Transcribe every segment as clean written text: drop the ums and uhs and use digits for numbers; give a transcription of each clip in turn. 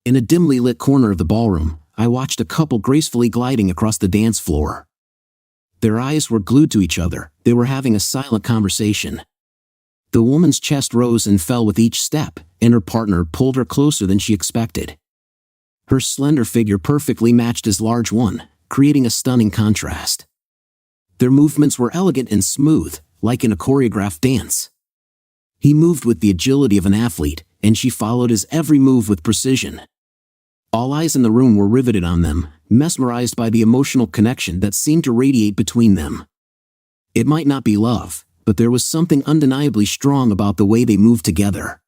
In a dimly lit corner of the ballroom, I watched a couple gracefully gliding across the dance floor. Their eyes were glued to each other. They were having a silent conversation. The woman's chest rose and fell with each step, and her partner pulled her closer than she expected. Her slender figure perfectly matched his large one, creating a stunning contrast. Their movements were elegant and smooth, like in a choreographed dance. He moved with the agility of an athlete, and she followed his every move with precision. All eyes in the room were riveted on them, mesmerized by the emotional connection that seemed to radiate between them. It might not be love, but there was something undeniably strong about the way they moved together.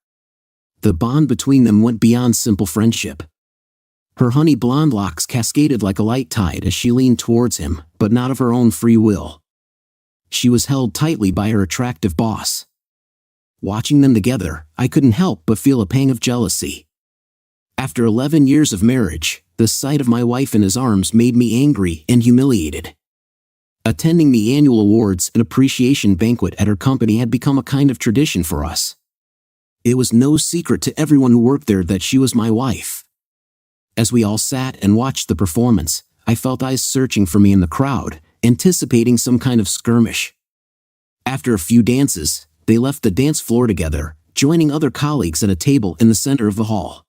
The bond between them went beyond simple friendship. Her honey blonde locks cascaded like a light tide as she leaned towards him, but not of her own free will. She was held tightly by her attractive boss. Watching them together, I couldn't help but feel a pang of jealousy. After 11 years of marriage, the sight of my wife in his arms made me angry and humiliated. Attending the annual awards and appreciation banquet at her company had become a kind of tradition for us. It was no secret to everyone who worked there that she was my wife. As we all sat and watched the performance, I felt eyes searching for me in the crowd, anticipating some kind of skirmish. After a few dances, they left the dance floor together, joining other colleagues at a table in the center of the hall.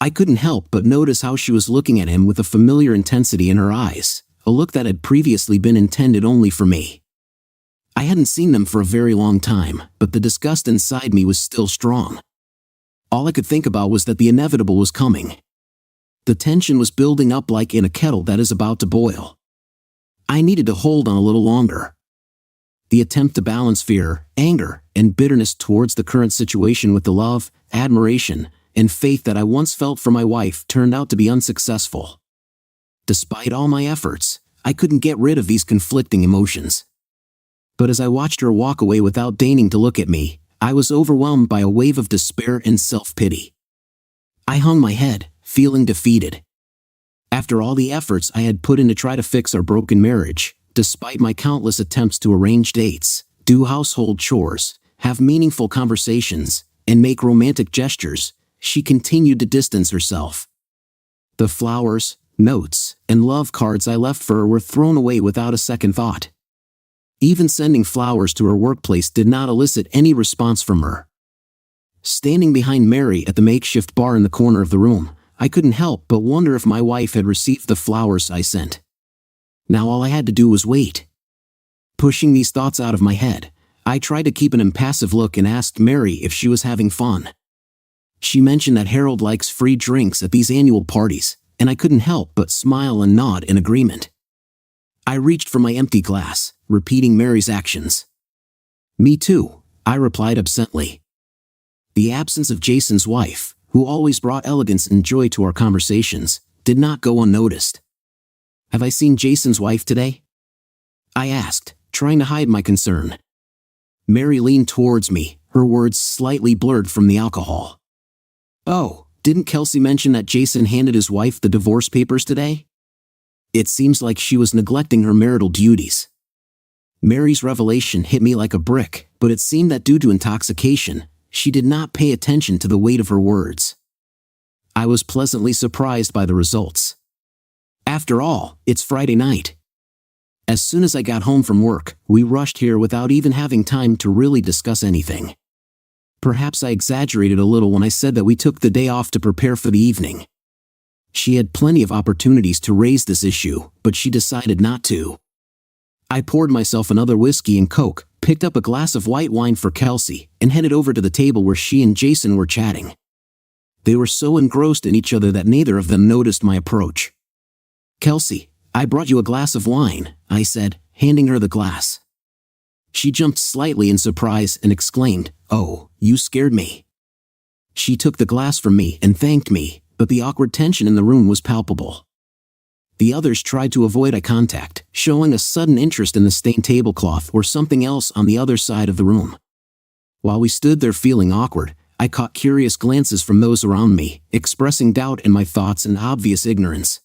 I couldn't help but notice how she was looking at him with a familiar intensity in her eyes, a look that had previously been intended only for me. I hadn't seen them for a very long time, but the disgust inside me was still strong. All I could think about was that the inevitable was coming. The tension was building up like in a kettle that is about to boil. I needed to hold on a little longer. The attempt to balance fear, anger, and bitterness towards the current situation with the love, admiration, and faith that I once felt for my wife turned out to be unsuccessful. Despite all my efforts, I couldn't get rid of these conflicting emotions. But as I watched her walk away without deigning to look at me, I was overwhelmed by a wave of despair and self-pity. I hung my head, feeling defeated. After all the efforts I had put in to try to fix our broken marriage, despite my countless attempts to arrange dates, do household chores, have meaningful conversations, and make romantic gestures, she continued to distance herself. The flowers, notes, and love cards I left for her were thrown away without a second thought. Even sending flowers to her workplace did not elicit any response from her. Standing behind Mary at the makeshift bar in the corner of the room, I couldn't help but wonder if my wife had received the flowers I sent. Now all I had to do was wait. Pushing these thoughts out of my head, I tried to keep an impassive look and asked Mary if she was having fun. She mentioned that Harold likes free drinks at these annual parties, and I couldn't help but smile and nod in agreement. I reached for my empty glass, repeating Mary's actions. "Me too," I replied absently. The absence of Jason's wife, who always brought elegance and joy to our conversations, did not go unnoticed. "Have I seen Jason's wife today?" I asked, trying to hide my concern. Mary leaned towards me, her words slightly blurred from the alcohol. "Oh, didn't Kelsey mention that Jason handed his wife the divorce papers today? It seems like she was neglecting her marital duties." Mary's revelation hit me like a brick, but it seemed that due to intoxication, she did not pay attention to the weight of her words. I was pleasantly surprised by the results. After all, it's Friday night. As soon as I got home from work, we rushed here without even having time to really discuss anything. Perhaps I exaggerated a little when I said that we took the day off to prepare for the evening. She had plenty of opportunities to raise this issue, but she decided not to. I poured myself another whiskey and Coke, picked up a glass of white wine for Kelsey, and headed over to the table where she and Jason were chatting. They were so engrossed in each other that neither of them noticed my approach. "Kelsey, I brought you a glass of wine," I said, handing her the glass. She jumped slightly in surprise and exclaimed, "Oh, you scared me." She took the glass from me and thanked me, but the awkward tension in the room was palpable. The others tried to avoid eye contact, showing a sudden interest in the stained tablecloth or something else on the other side of the room. While we stood there feeling awkward, I caught curious glances from those around me, expressing doubt in my thoughts and obvious ignorance.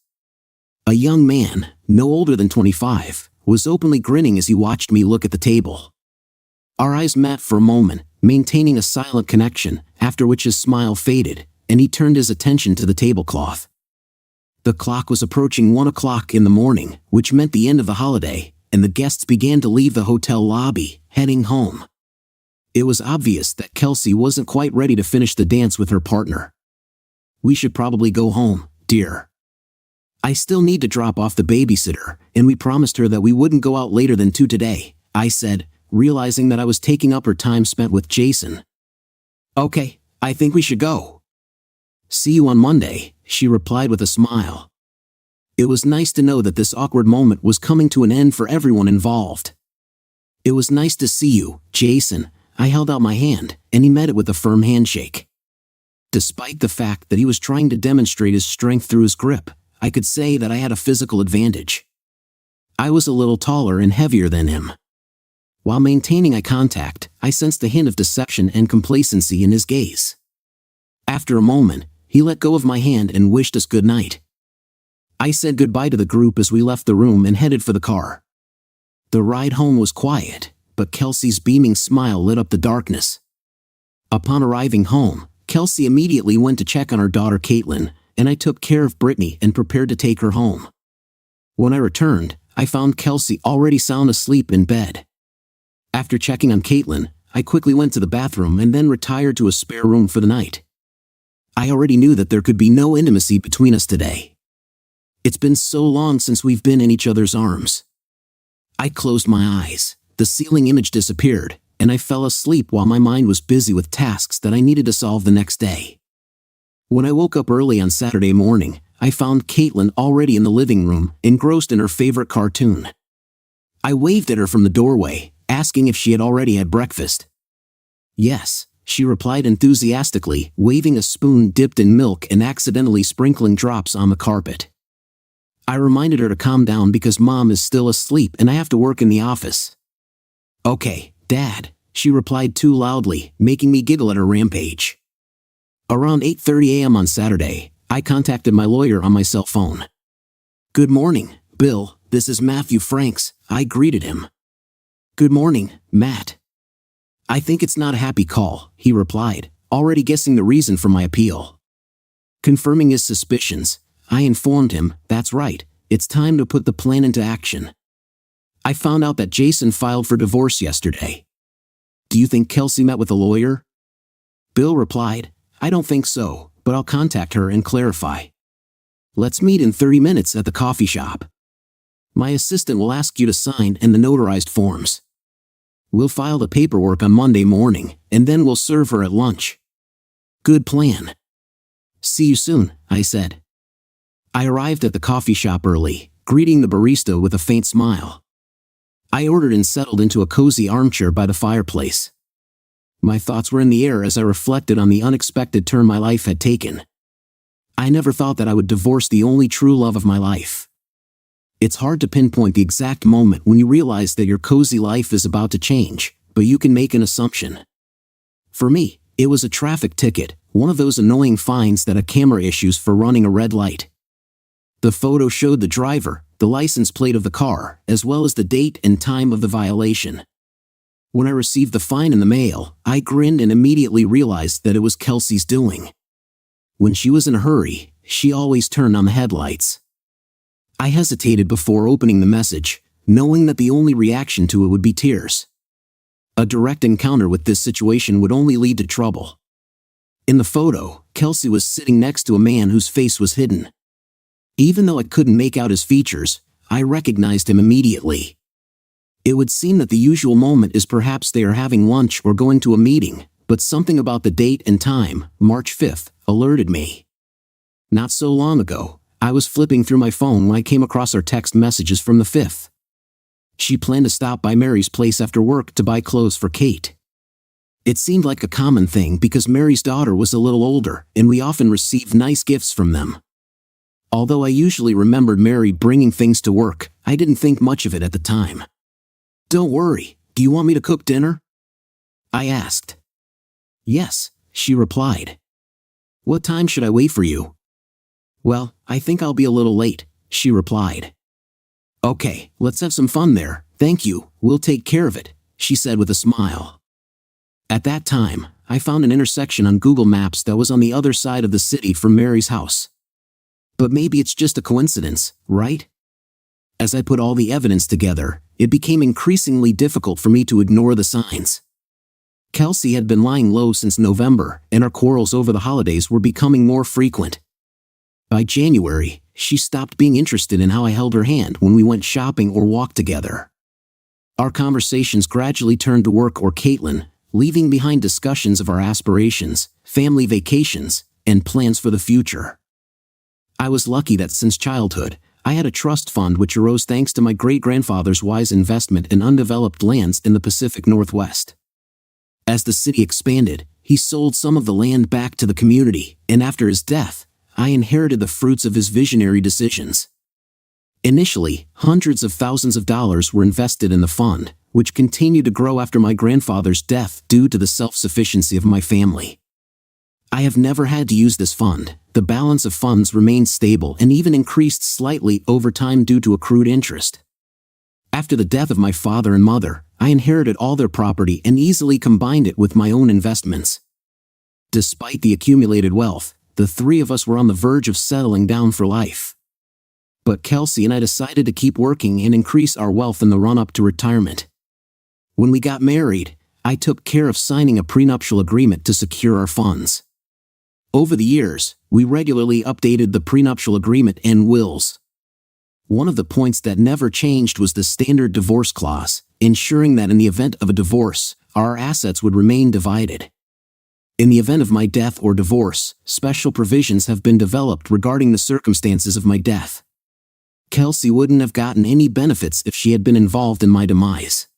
A young man, no older than 25, was openly grinning as he watched me look at the table. Our eyes met for a moment, maintaining a silent connection, after which his smile faded, and he turned his attention to the tablecloth. The clock was approaching 1 o'clock in the morning, which meant the end of the holiday, and the guests began to leave the hotel lobby, heading home. It was obvious that Kelsey wasn't quite ready to finish the dance with her partner. "We should probably go home, dear. I still need to drop off the babysitter, and we promised her that we wouldn't go out later than 2 today," I said, realizing that I was taking up her time spent with Jason. "Okay, I think we should go. See you on Monday," she replied with a smile. It was nice to know that this awkward moment was coming to an end for everyone involved. "It was nice to see you, Jason." I held out my hand, and he met it with a firm handshake. Despite the fact that he was trying to demonstrate his strength through his grip, I could say that I had a physical advantage. I was a little taller and heavier than him. While maintaining eye contact, I sensed the hint of deception and complacency in his gaze. After a moment, he let go of my hand and wished us good night. I said goodbye to the group as we left the room and headed for the car. The ride home was quiet, but Kelsey's beaming smile lit up the darkness. Upon arriving home, Kelsey immediately went to check on her daughter Caitlin, and I took care of Brittany and prepared to take her home. When I returned, I found Kelsey already sound asleep in bed. After checking on Caitlin, I quickly went to the bathroom and then retired to a spare room for the night. I already knew that there could be no intimacy between us today. It's been so long since we've been in each other's arms. I closed my eyes, the ceiling image disappeared, and I fell asleep while my mind was busy with tasks that I needed to solve the next day. When I woke up early on Saturday morning, I found Caitlin already in the living room, engrossed in her favorite cartoon. I waved at her from the doorway, asking if she had already had breakfast. "Yes," she replied enthusiastically, waving a spoon dipped in milk and accidentally sprinkling drops on the carpet. I reminded her to calm down because Mom is still asleep and I have to work in the office. "Okay, Dad," she replied too loudly, making me giggle at her rampage. Around 8:30 a.m. on Saturday, I contacted my lawyer on my cell phone. "Good morning, Bill, this is Matthew Franks," I greeted him. "Good morning, Matt." "I think it's not a happy call," he replied, already guessing the reason for my appeal. Confirming his suspicions, I informed him, "That's right, it's time to put the plan into action. I found out that Jason filed for divorce yesterday. Do you think Kelsey met with a lawyer?" Bill replied, "I don't think so, but I'll contact her and clarify. Let's meet in 30 minutes at the coffee shop. My assistant will ask you to sign and the notarized forms. We'll file the paperwork on Monday morning, and then we'll serve her at lunch." "Good plan." "See you soon," I said. I arrived at the coffee shop early, greeting the barista with a faint smile. I ordered and settled into a cozy armchair by the fireplace. My thoughts were in the air as I reflected on the unexpected turn my life had taken. I never thought that I would divorce the only true love of my life. It's hard to pinpoint the exact moment when you realize that your cozy life is about to change, but you can make an assumption. For me, it was a traffic ticket, one of those annoying fines that a camera issues for running a red light. The photo showed the driver, the license plate of the car, as well as the date and time of the violation. When I received the fine in the mail, I grinned and immediately realized that it was Kelsey's doing. When she was in a hurry, she always turned on the headlights. I hesitated before opening the message, knowing that the only reaction to it would be tears. A direct encounter with this situation would only lead to trouble. In the photo, Kelsey was sitting next to a man whose face was hidden. Even though I couldn't make out his features, I recognized him immediately. It would seem that the usual moment is perhaps they are having lunch or going to a meeting, but something about the date and time, March 5th, alerted me. Not so long ago, I was flipping through my phone when I came across our text messages from the 5th. She planned to stop by Mary's place after work to buy clothes for Kate. It seemed like a common thing because Mary's daughter was a little older and we often received nice gifts from them. Although I usually remembered Mary bringing things to work, I didn't think much of it at the time. "Don't worry, do you want me to cook dinner?" I asked. "Yes," she replied. "What time should I wait for you?" "Well, I think I'll be a little late," she replied. "Okay, let's have some fun there, thank you, we'll take care of it," she said with a smile. At that time, I found an intersection on Google Maps that was on the other side of the city from Mary's house. But maybe it's just a coincidence, right? As I put all the evidence together, it became increasingly difficult for me to ignore the signs. Kelsey had been lying low since November, and our quarrels over the holidays were becoming more frequent. By January, she stopped being interested in how I held her hand when we went shopping or walked together. Our conversations gradually turned to work or Caitlin, leaving behind discussions of our aspirations, family vacations, and plans for the future. I was lucky that since childhood, I had a trust fund which arose thanks to my great-grandfather's wise investment in undeveloped lands in the Pacific Northwest. As the city expanded, he sold some of the land back to the community, and after his death, I inherited the fruits of his visionary decisions. Initially, hundreds of thousands of dollars were invested in the fund, which continued to grow after my grandfather's death due to the self-sufficiency of my family. I have never had to use this fund. The balance of funds remained stable and even increased slightly over time due to accrued interest. After the death of my father and mother, I inherited all their property and easily combined it with my own investments. Despite the accumulated wealth, the three of us were on the verge of settling down for life. But Kelsey and I decided to keep working and increase our wealth in the run-up to retirement. When we got married, I took care of signing a prenuptial agreement to secure our funds. Over the years, we regularly updated the prenuptial agreement and wills. One of the points that never changed was the standard divorce clause, ensuring that in the event of a divorce, our assets would remain divided. In the event of my death or divorce, special provisions have been developed regarding the circumstances of my death. Kelsey wouldn't have gotten any benefits if she had been involved in my demise.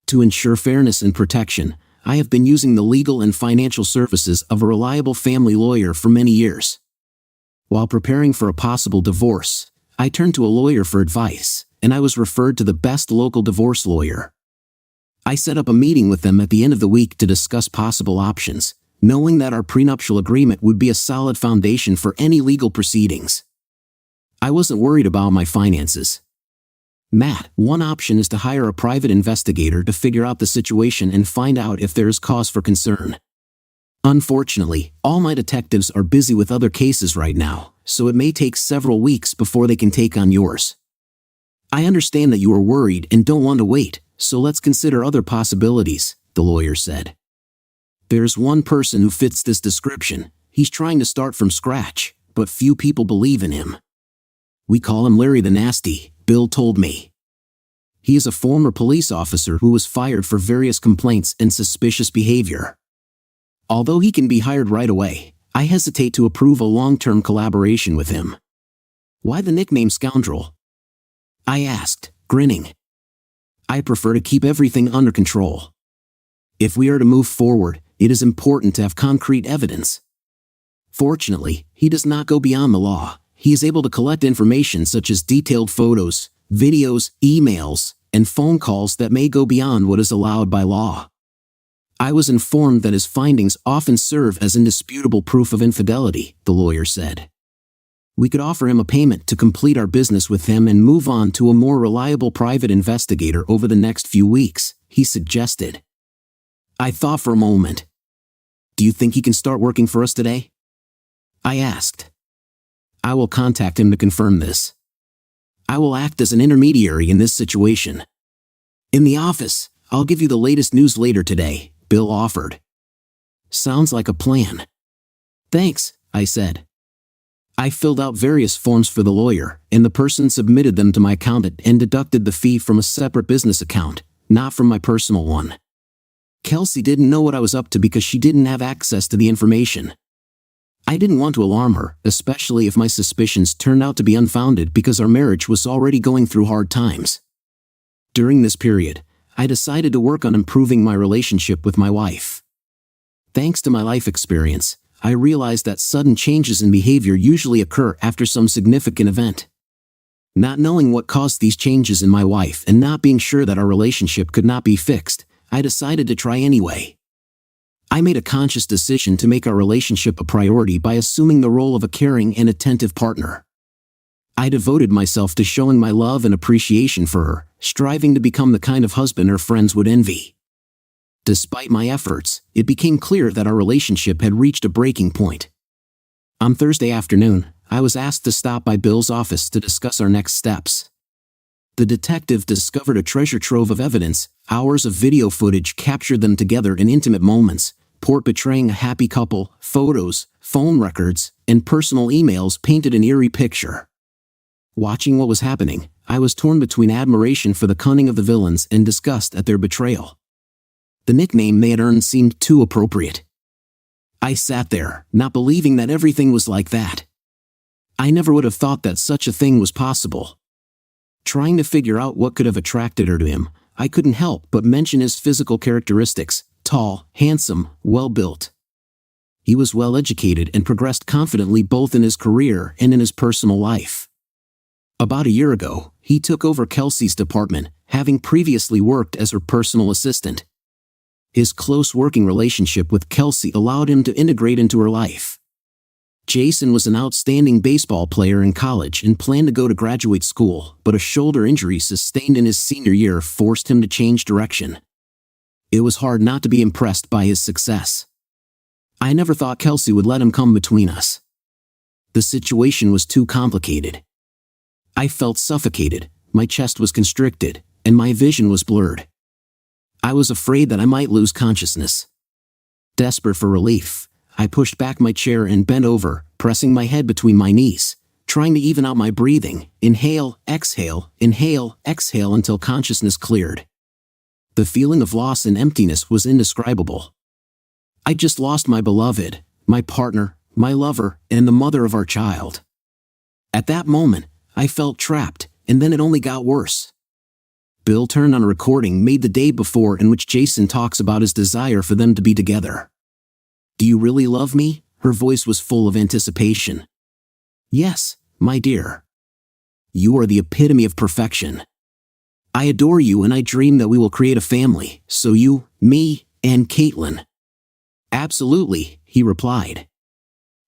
To ensure fairness and protection, I have been using the legal and financial services of a reliable family lawyer for many years. While preparing for a possible divorce, I turned to a lawyer for advice, and I was referred to the best local divorce lawyer. I set up a meeting with them at the end of the week to discuss possible options, knowing that our prenuptial agreement would be a solid foundation for any legal proceedings. I wasn't worried about my finances. Matt, one option is to hire a private investigator to figure out the situation and find out if there is cause for concern. Unfortunately, all my detectives are busy with other cases right now, so it may take several weeks before they can take on yours. I understand that you are worried and don't want to wait, so let's consider other possibilities, the lawyer said. There's one person who fits this description. He's trying to start from scratch, but few people believe in him. We call him Larry the Nasty, Bill told me. He is a former police officer who was fired for various complaints and suspicious behavior. Although he can be hired right away, I hesitate to approve a long-term collaboration with him. Why the nickname Scoundrel? I asked, grinning. I prefer to keep everything under control. If we are to move forward, it is important to have concrete evidence. Fortunately, he does not go beyond the law. He is able to collect information such as detailed photos, videos, emails, and phone calls that may go beyond what is allowed by law. I was informed that his findings often serve as indisputable proof of infidelity, the lawyer said. We could offer him a payment to complete our business with him and move on to a more reliable private investigator over the next few weeks, he suggested. I thought for a moment. Do you think he can start working for us today? I asked. I will contact him to confirm this. I will act as an intermediary in this situation. In the office, I'll give you the latest news later today, Bill offered. Sounds like a plan. Thanks, I said. I filled out various forms for the lawyer, and the person submitted them to my accountant and deducted the fee from a separate business account, not from my personal one. Kelsey didn't know what I was up to because she didn't have access to the information. I didn't want to alarm her, especially if my suspicions turned out to be unfounded because our marriage was already going through hard times. During this period, I decided to work on improving my relationship with my wife. Thanks to my life experience, I realized that sudden changes in behavior usually occur after some significant event. Not knowing what caused these changes in my wife and not being sure that our relationship could not be fixed, I decided to try anyway. I made a conscious decision to make our relationship a priority by assuming the role of a caring and attentive partner. I devoted myself to showing my love and appreciation for her, striving to become the kind of husband her friends would envy. Despite my efforts, it became clear that our relationship had reached a breaking point. On Thursday afternoon, I was asked to stop by Bill's office to discuss our next steps. The detective discovered a treasure trove of evidence. Hours of video footage captured them together in intimate moments, portraying a happy couple. Photos, phone records, and personal emails painted an eerie picture. Watching what was happening, I was torn between admiration for the cunning of the villains and disgust at their betrayal. The nickname they had earned seemed too appropriate. I sat there, not believing that everything was like that. I never would have thought that such a thing was possible. Trying to figure out what could have attracted her to him, I couldn't help but mention his physical characteristics: tall, handsome, well-built. He was well-educated and progressed confidently both in his career and in his personal life. About a year ago, he took over Kelsey's department, having previously worked as her personal assistant. His close working relationship with Kelsey allowed him to integrate into her life. Jason was an outstanding baseball player in college and planned to go to graduate school, but a shoulder injury sustained in his senior year forced him to change direction. It was hard not to be impressed by his success. I never thought Kelsey would let him come between us. The situation was too complicated. I felt suffocated, my chest was constricted, and my vision was blurred. I was afraid that I might lose consciousness. Desperate for relief, I pushed back my chair and bent over, pressing my head between my knees, trying to even out my breathing. Inhale, exhale, until consciousness cleared. The feeling of loss and emptiness was indescribable. I just lost my beloved, my partner, my lover, and the mother of our child. At that moment, I felt trapped, and then it only got worse. Bill turned on a recording made the day before in which Jason talks about his desire for them to be together. "Do you really love me?" Her voice was full of anticipation. "Yes, my dear. You are the epitome of perfection. I adore you and I dream that we will create a family, so you, me, and Caitlin." "Absolutely," he replied.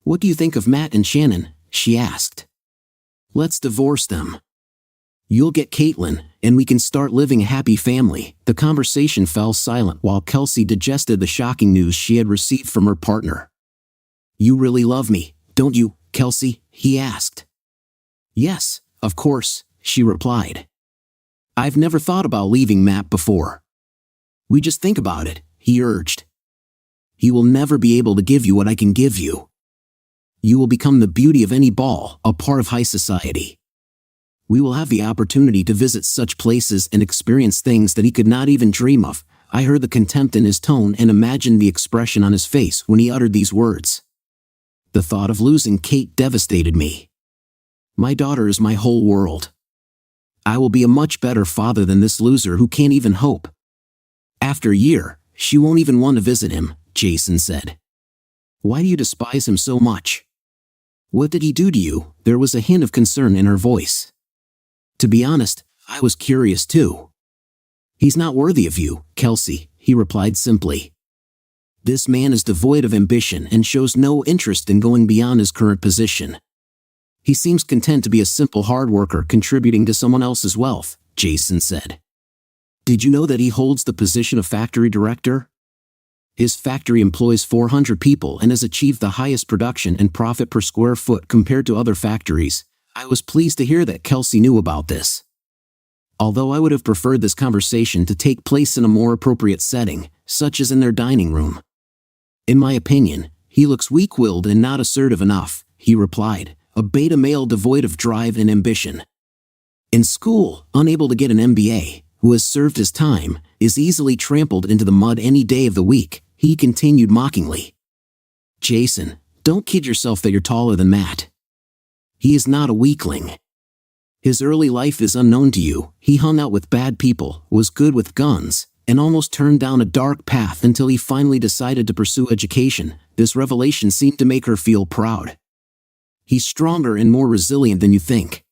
"What do you think of Matt and Shannon?" she asked. "Let's divorce them. You'll get Caitlin, and we can start living a happy family." The conversation fell silent while Kelsey digested the shocking news she had received from her partner. "You really love me, don't you, Kelsey?" he asked. "Yes, of course," she replied. "I've never thought about leaving Matt before." "We just think about it," he urged. "He will never be able to give you what I can give you. You will become the beauty of any ball, a part of high society. We will have the opportunity to visit such places and experience things that he could not even dream of." I heard the contempt in his tone and imagined the expression on his face when he uttered these words. The thought of losing Kate devastated me. My daughter is my whole world. I will be a much better father than this loser who can't even hope. After a year, she won't even want to visit him, Jason said. "Why do you despise him so much? What did he do to you?" There was a hint of concern in her voice. "To be honest, I was curious too." "He's not worthy of you, Kelsey," he replied simply. "This man is devoid of ambition and shows no interest in going beyond his current position. He seems content to be a simple hard worker contributing to someone else's wealth," Jason said. "Did you know that he holds the position of factory director? His factory employs 400 people and has achieved the highest production and profit per square foot compared to other factories." I was pleased to hear that Kelsey knew about this. Although I would have preferred this conversation to take place in a more appropriate setting, such as in their dining room. "In my opinion, he looks weak-willed and not assertive enough," he replied, a beta male devoid of drive and ambition. "In school, unable to get an MBA, who has served his time, is easily trampled into the mud any day of the week," he continued mockingly. "Jason, don't kid yourself that you're taller than Matt. He is not a weakling. His early life is unknown to you. He hung out with bad people, was good with guns, and almost turned down a dark path until he finally decided to pursue education." This revelation seemed to make her feel proud. "He's stronger and more resilient than you think.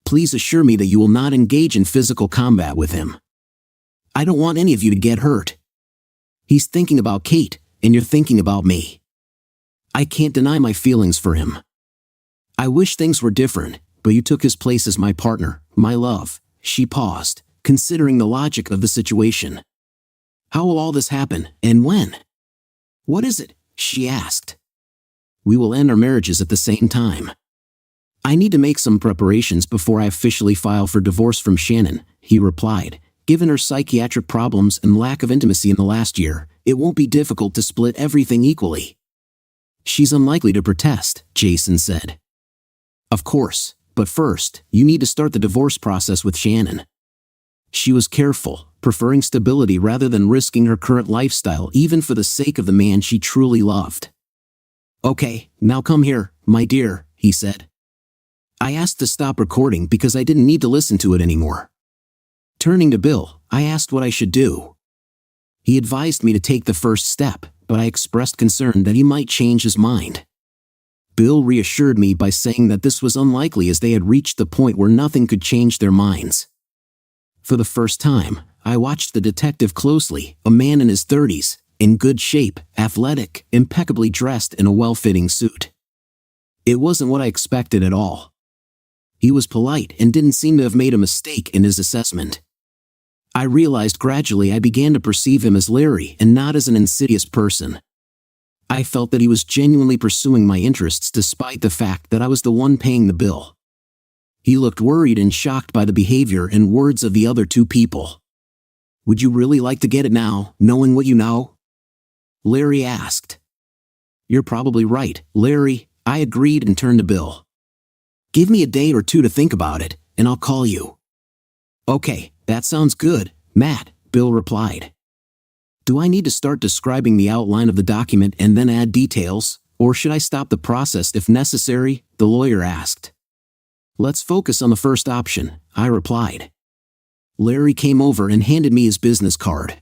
Please assure me that you will not engage in physical combat with him. I don't want any of you to get hurt. He's thinking about Kate, and you're thinking about me. I can't deny my feelings for him. I wish things were different, but you took his place as my partner, my love." She paused, considering the logic of the situation. How will all this happen, and when? What is it? She asked. We will end our marriages at the same time. I need to make some preparations before I officially file for divorce from Shannon, he replied. Given her psychiatric problems and lack of intimacy in the last year, it won't be difficult to split everything equally. She's unlikely to protest, Jason said. Of course, but first, you need to start the divorce process with Shannon. She was careful, preferring stability rather than risking her current lifestyle even for the sake of the man she truly loved. Okay, now come here, my dear, he said. I asked to stop recording because I didn't need to listen to it anymore. Turning to Bill, I asked what I should do. He advised me to take the first step, but I expressed concern that he might change his mind. Bill reassured me by saying that this was unlikely as they had reached the point where nothing could change their minds. For the first time, I watched the detective closely, a man in his 30s, in good shape, athletic, impeccably dressed in a well-fitting suit. It wasn't what I expected at all. He was polite and didn't seem to have made a mistake in his assessment. I realized gradually I began to perceive him as Larry and not as an insidious person. I felt that he was genuinely pursuing my interests despite the fact that I was the one paying the bill. He looked worried and shocked by the behavior and words of the other two people. Would you really like to get it now, knowing what you know? Larry asked. You're probably right, Larry, I agreed and turned to Bill. Give me a day or two to think about it, and I'll call you. Okay, that sounds good, Matt, Bill replied. Do I need to start describing the outline of the document and then add details, or should I stop the process if necessary? The lawyer asked. Let's focus on the first option, I replied. Larry came over and handed me his business card.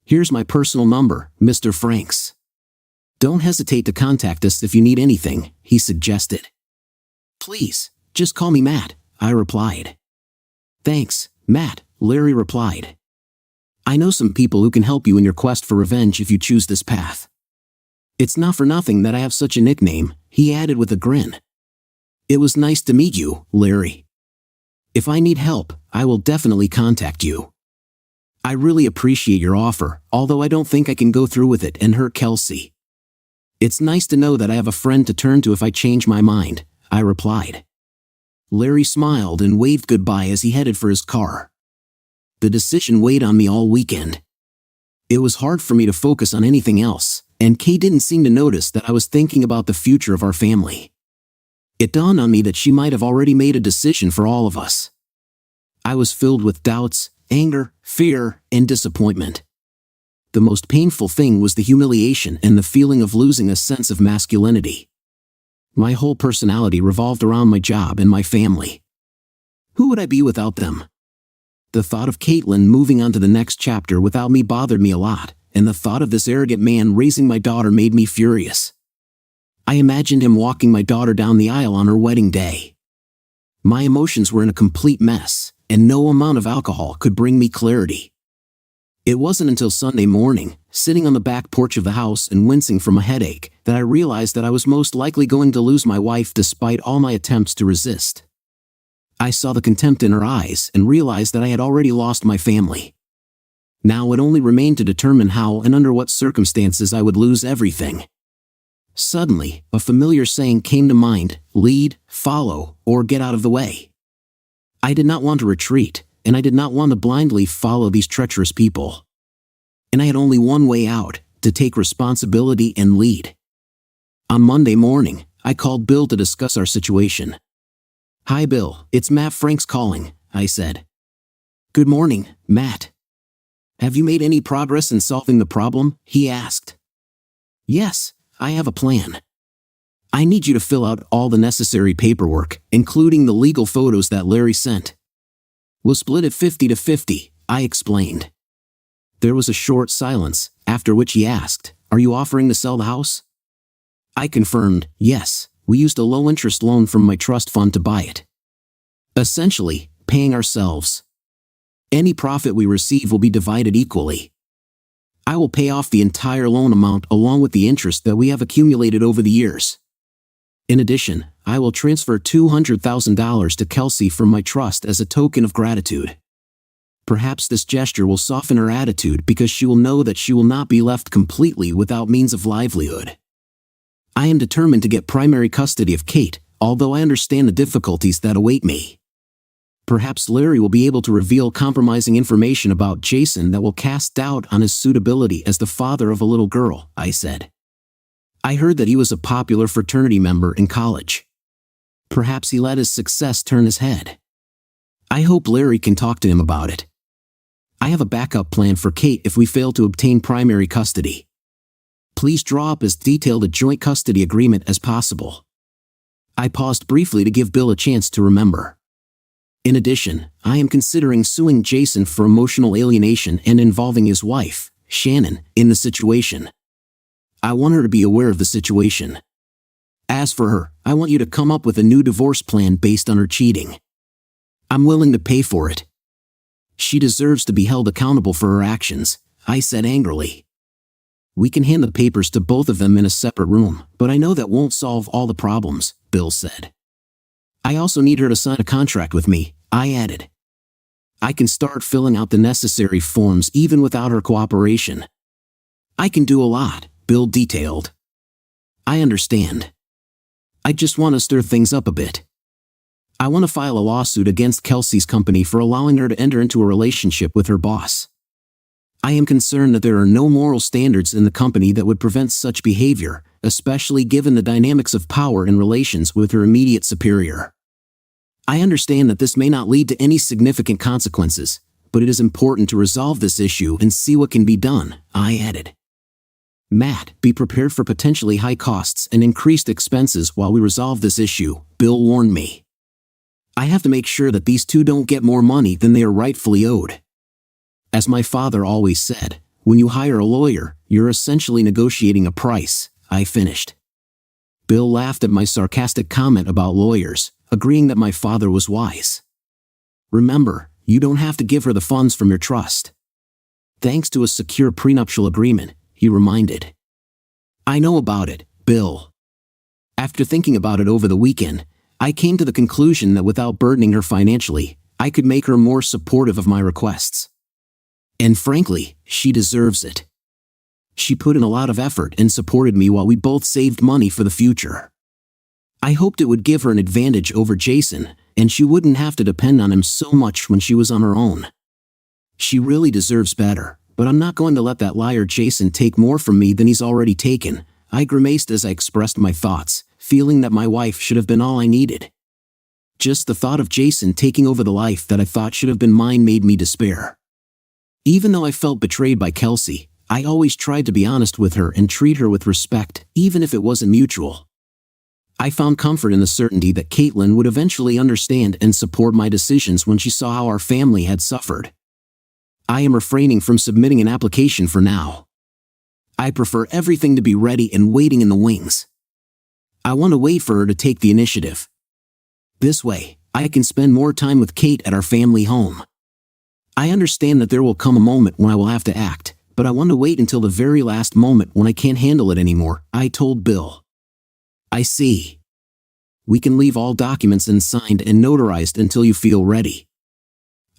Here's my personal number, Mr. Franks. Don't hesitate to contact us if you need anything, he suggested. Please, just call me Matt, I replied. Thanks, Matt, Larry replied. I know some people who can help you in your quest for revenge if you choose this path. It's not for nothing that I have such a nickname, he added with a grin. It was nice to meet you, Larry. If I need help, I will definitely contact you. I really appreciate your offer, although I don't think I can go through with it and hurt Kelsey. It's nice to know that I have a friend to turn to if I change my mind, I replied. Larry smiled and waved goodbye as he headed for his car. The decision weighed on me all weekend. It was hard for me to focus on anything else, and Kay didn't seem to notice that I was thinking about the future of our family. It dawned on me that she might have already made a decision for all of us. I was filled with doubts, anger, fear, and disappointment. The most painful thing was the humiliation and the feeling of losing a sense of masculinity. My whole personality revolved around my job and my family. Who would I be without them? The thought of Caitlin moving on to the next chapter without me bothered me a lot, and the thought of this arrogant man raising my daughter made me furious. I imagined him walking my daughter down the aisle on her wedding day. My emotions were in a complete mess, and no amount of alcohol could bring me clarity. It wasn't until Sunday morning, sitting on the back porch of the house and wincing from a headache, that I realized that I was most likely going to lose my wife despite all my attempts to resist. I saw the contempt in her eyes and realized that I had already lost my family. Now it only remained to determine how and under what circumstances I would lose everything. Suddenly, a familiar saying came to mind: lead, follow, or get out of the way. I did not want to retreat, and I did not want to blindly follow these treacherous people. And I had only one way out: to take responsibility and lead. On Monday morning, I called Bill to discuss our situation. Hi Bill, it's Matt Franks calling, I said. Good morning, Matt. Have you made any progress in solving the problem? He asked. Yes, I have a plan. I need you to fill out all the necessary paperwork, including the legal photos that Larry sent. We'll split it 50-50, I explained. There was a short silence, after which he asked, Are you offering to sell the house? I confirmed, yes, we used a low-interest loan from my trust fund to buy it. Essentially, paying ourselves. Any profit we receive will be divided equally. I will pay off the entire loan amount along with the interest that we have accumulated over the years. In addition, I will transfer $200,000 to Kelsey from my trust as a token of gratitude. Perhaps this gesture will soften her attitude because she will know that she will not be left completely without means of livelihood. I am determined to get primary custody of Kate, although I understand the difficulties that await me. Perhaps Larry will be able to reveal compromising information about Jason that will cast doubt on his suitability as the father of a little girl, I said. I heard that he was a popular fraternity member in college. Perhaps he let his success turn his head. I hope Larry can talk to him about it. I have a backup plan for Kate if we fail to obtain primary custody. Please draw up as detailed a joint custody agreement as possible. I paused briefly to give Bill a chance to remember. In addition, I am considering suing Jason for emotional alienation and involving his wife, Shannon, in the situation. I want her to be aware of the situation. As for her, I want you to come up with a new divorce plan based on her cheating. I'm willing to pay for it. She deserves to be held accountable for her actions, I said angrily. We can hand the papers to both of them in a separate room, but I know that won't solve all the problems, Bill said. I also need her to sign a contract with me, I added. I can start filling out the necessary forms even without her cooperation. I can do a lot, Bill detailed. I understand. I just want to stir things up a bit. I want to file a lawsuit against Kelsey's company for allowing her to enter into a relationship with her boss. I am concerned that there are no moral standards in the company that would prevent such behavior, especially given the dynamics of power in relations with her immediate superior. I understand that this may not lead to any significant consequences, but it is important to resolve this issue and see what can be done, I added. Matt, be prepared for potentially high costs and increased expenses while we resolve this issue, Bill warned me. I have to make sure that these two don't get more money than they are rightfully owed. As my father always said, when you hire a lawyer, you're essentially negotiating a price, I finished. Bill laughed at my sarcastic comment about lawyers, agreeing that my father was wise. Remember, you don't have to give her the funds from your trust. Thanks to a secure prenuptial agreement, he reminded. I know about it, Bill. After thinking about it over the weekend, I came to the conclusion that without burdening her financially, I could make her more supportive of my requests. And frankly, she deserves it. She put in a lot of effort and supported me while we both saved money for the future. I hoped it would give her an advantage over Jason, and she wouldn't have to depend on him so much when she was on her own. She really deserves better, but I'm not going to let that liar Jason take more from me than he's already taken, I grimaced as I expressed my thoughts, feeling that my wife should have been all I needed. Just the thought of Jason taking over the life that I thought should have been mine made me despair. Even though I felt betrayed by Kelsey, I always tried to be honest with her and treat her with respect, even if it wasn't mutual. I found comfort in the certainty that Caitlin would eventually understand and support my decisions when she saw how our family had suffered. I am refraining from submitting an application for now. I prefer everything to be ready and waiting in the wings. I want to wait for her to take the initiative. This way, I can spend more time with Kate at our family home. I understand that there will come a moment when I will have to act, but I want to wait until the very last moment when I can't handle it anymore, I told Bill. I see. We can leave all documents unsigned and notarized until you feel ready.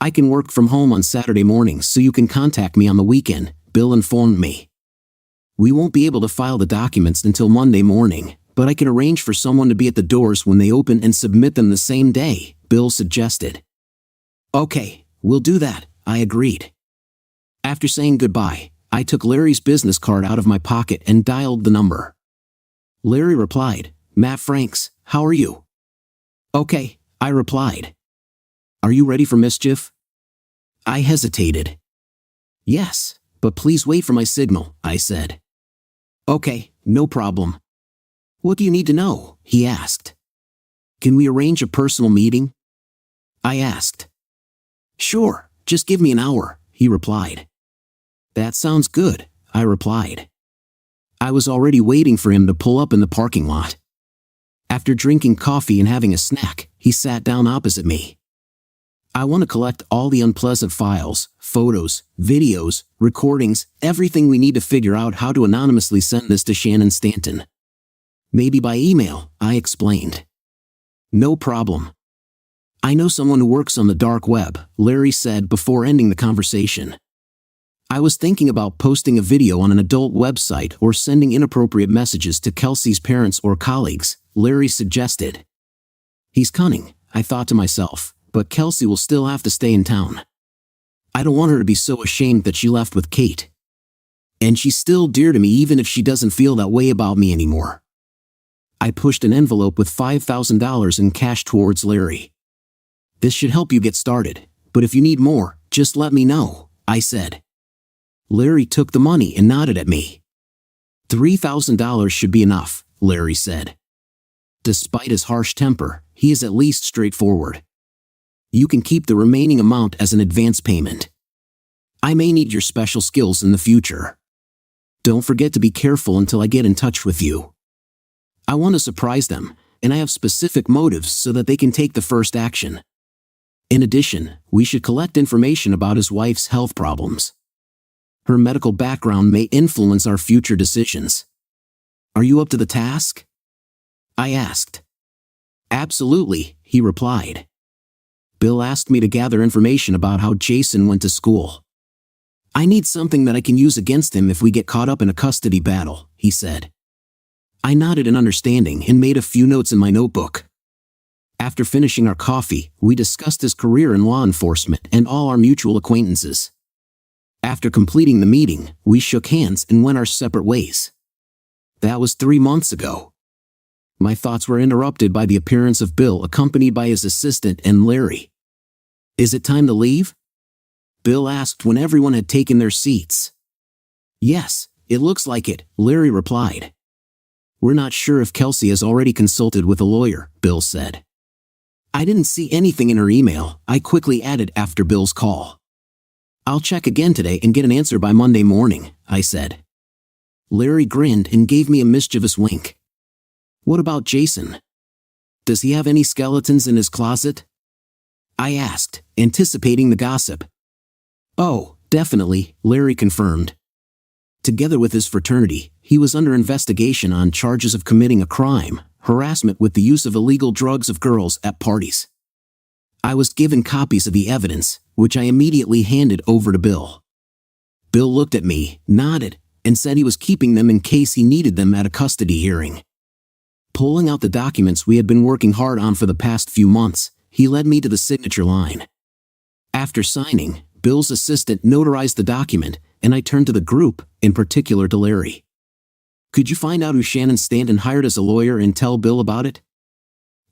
I can work from home on Saturday mornings so you can contact me on the weekend, Bill informed me. We won't be able to file the documents until Monday morning, but I can arrange for someone to be at the doors when they open and submit them the same day, Bill suggested. Okay, we'll do that, I agreed. After saying goodbye, I took Larry's business card out of my pocket and dialed the number. Larry replied, Matt Franks, how are you? Okay, I replied. Are you ready for mischief? I hesitated. Yes, but please wait for my signal, I said. Okay, no problem. What do you need to know? He asked. Can we arrange a personal meeting? I asked. Sure, just give me an hour, he replied. That sounds good, I replied. I was already waiting for him to pull up in the parking lot. After drinking coffee and having a snack, he sat down opposite me. I want to collect all the unpleasant files, photos, videos, recordings, everything we need to figure out how to anonymously send this to Shannon Stanton. Maybe by email, I explained. No problem. I know someone who works on the dark web, Larry said before ending the conversation. I was thinking about posting a video on an adult website or sending inappropriate messages to Kelsey's parents or colleagues, Larry suggested. He's cunning, I thought to myself, but Kelsey will still have to stay in town. I don't want her to be so ashamed that she left with Kate. And she's still dear to me even if she doesn't feel that way about me anymore. I pushed an envelope with $5,000 in cash towards Larry. This should help you get started, but if you need more, just let me know, I said. Larry took the money and nodded at me. $3,000 should be enough, Larry said. Despite his harsh temper, he is at least straightforward. You can keep the remaining amount as an advance payment. I may need your special skills in the future. Don't forget to be careful until I get in touch with you. I want to surprise them, and I have specific motives so that they can take the first action. In addition, we should collect information about his wife's health problems. Her medical background may influence our future decisions. Are you up to the task? I asked. Absolutely, he replied. Bill asked me to gather information about how Jason went to school. I need something that I can use against him if we get caught up in a custody battle, he said. I nodded in understanding and made a few notes in my notebook. After finishing our coffee, we discussed his career in law enforcement and all our mutual acquaintances. After completing the meeting, we shook hands and went our separate ways. That was 3 months ago. My thoughts were interrupted by the appearance of Bill accompanied by his assistant and Larry. Is it time to leave? Bill asked when everyone had taken their seats. Yes, it looks like it, Larry replied. We're not sure if Kelsey has already consulted with a lawyer, Bill said. I didn't see anything in her email, I quickly added after Bill's call. I'll check again today and get an answer by Monday morning, I said. Larry grinned and gave me a mischievous wink. What about Jason? Does he have any skeletons in his closet? I asked, anticipating the gossip. Oh, definitely, Larry confirmed. Together with his fraternity, he was under investigation on charges of committing a crime, harassment with the use of illegal drugs of girls at parties. I was given copies of the evidence, which I immediately handed over to Bill. Bill looked at me, nodded, and said he was keeping them in case he needed them at a custody hearing. Pulling out the documents we had been working hard on for the past few months, he led me to the signature line. After signing, Bill's assistant notarized the document, and I turned to the group, in particular to Larry. Could you find out who Shannon Stanton hired as a lawyer and tell Bill about it?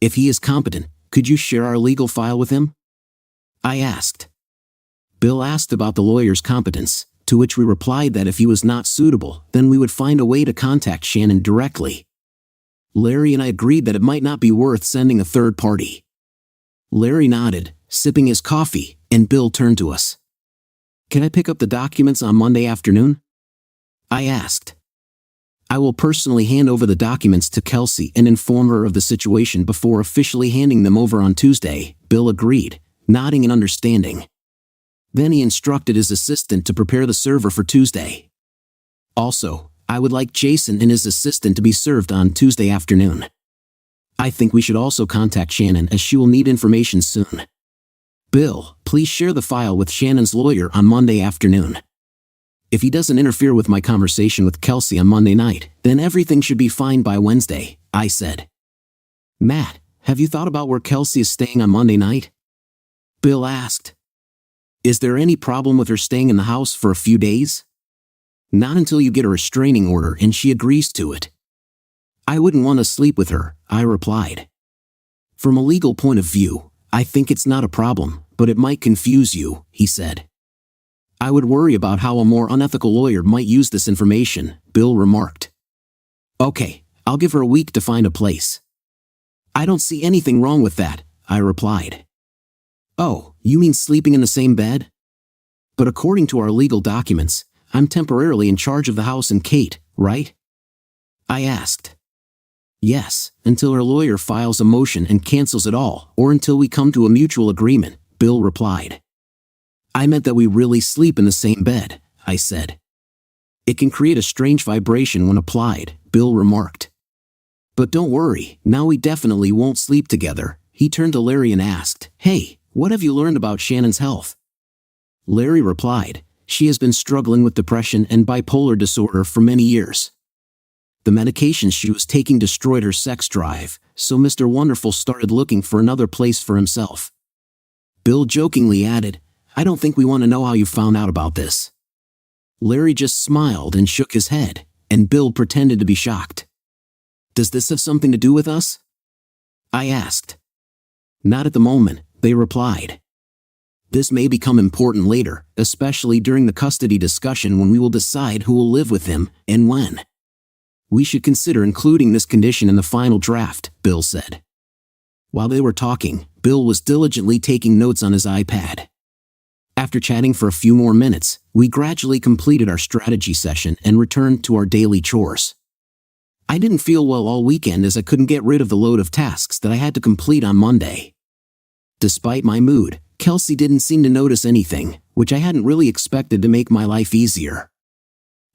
If he is competent, could you share our legal file with him? I asked. Bill asked about the lawyer's competence, to which we replied that if he was not suitable, then we would find a way to contact Shannon directly. Larry and I agreed that it might not be worth sending a third party. Larry nodded, sipping his coffee, and Bill turned to us. Can I pick up the documents on Monday afternoon? I asked. I will personally hand over the documents to Kelsey and inform her of the situation before officially handing them over on Tuesday, Bill agreed, nodding in understanding. Then he instructed his assistant to prepare the server for Tuesday. Also, I would like Jason and his assistant to be served on Tuesday afternoon. I think we should also contact Shannon as she will need information soon. Bill, please share the file with Shannon's lawyer on Monday afternoon. If he doesn't interfere with my conversation with Kelsey on Monday night, then everything should be fine by Wednesday, I said. Matt, have you thought about where Kelsey is staying on Monday night? Bill asked. Is there any problem with her staying in the house for a few days? Not until you get a restraining order and she agrees to it. I wouldn't want to sleep with her, I replied. From a legal point of view, I think it's not a problem, but it might confuse you, he said. I would worry about how a more unethical lawyer might use this information, Bill remarked. Okay, I'll give her a week to find a place. I don't see anything wrong with that, I replied. Oh, you mean sleeping in the same bed? But according to our legal documents, I'm temporarily in charge of the house and Kate, right? I asked. Yes, until her lawyer files a motion and cancels it all, or until we come to a mutual agreement, Bill replied. I meant that we really sleep in the same bed, I said. It can create a strange vibration when applied, Bill remarked. But don't worry, now we definitely won't sleep together, he turned to Larry and asked, "Hey, what have you learned about Shannon's health?" Larry replied, "She has been struggling with depression and bipolar disorder for many years. The medications she was taking destroyed her sex drive, so Mr. Wonderful started looking for another place for himself." Bill jokingly added, "I don't think we want to know how you found out about this." Larry just smiled and shook his head, and Bill pretended to be shocked. "Does this have something to do with us?" I asked. "Not at the moment," they replied. "This may become important later, especially during the custody discussion when we will decide who will live with him and when. We should consider including this condition in the final draft," Bill said. While they were talking, Bill was diligently taking notes on his iPad. After chatting for a few more minutes, we gradually completed our strategy session and returned to our daily chores. I didn't feel well all weekend as I couldn't get rid of the load of tasks that I had to complete on Monday. Despite my mood, Kelsey didn't seem to notice anything, which I hadn't really expected to make my life easier.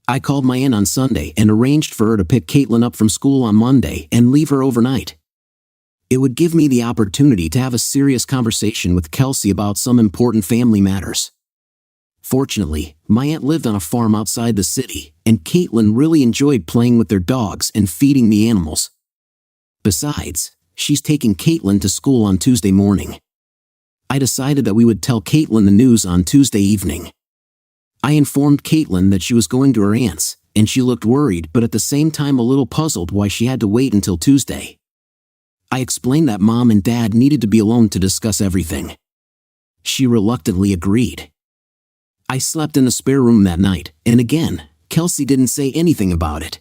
I called my aunt on Sunday and arranged for her to pick Caitlin up from school on Monday and leave her overnight. It would give me the opportunity to have a serious conversation with Kelsey about some important family matters. Fortunately, my aunt lived on a farm outside the city, and Caitlin really enjoyed playing with their dogs and feeding the animals. Besides, she's taking Caitlin to school on Tuesday morning. I decided that we would tell Caitlin the news on Tuesday evening. I informed Caitlin that she was going to her aunt's, and she looked worried but at the same time a little puzzled why she had to wait until Tuesday. I explained that Mom and Dad needed to be alone to discuss everything. She reluctantly agreed. I slept in the spare room that night, and again, Kelsey didn't say anything about it.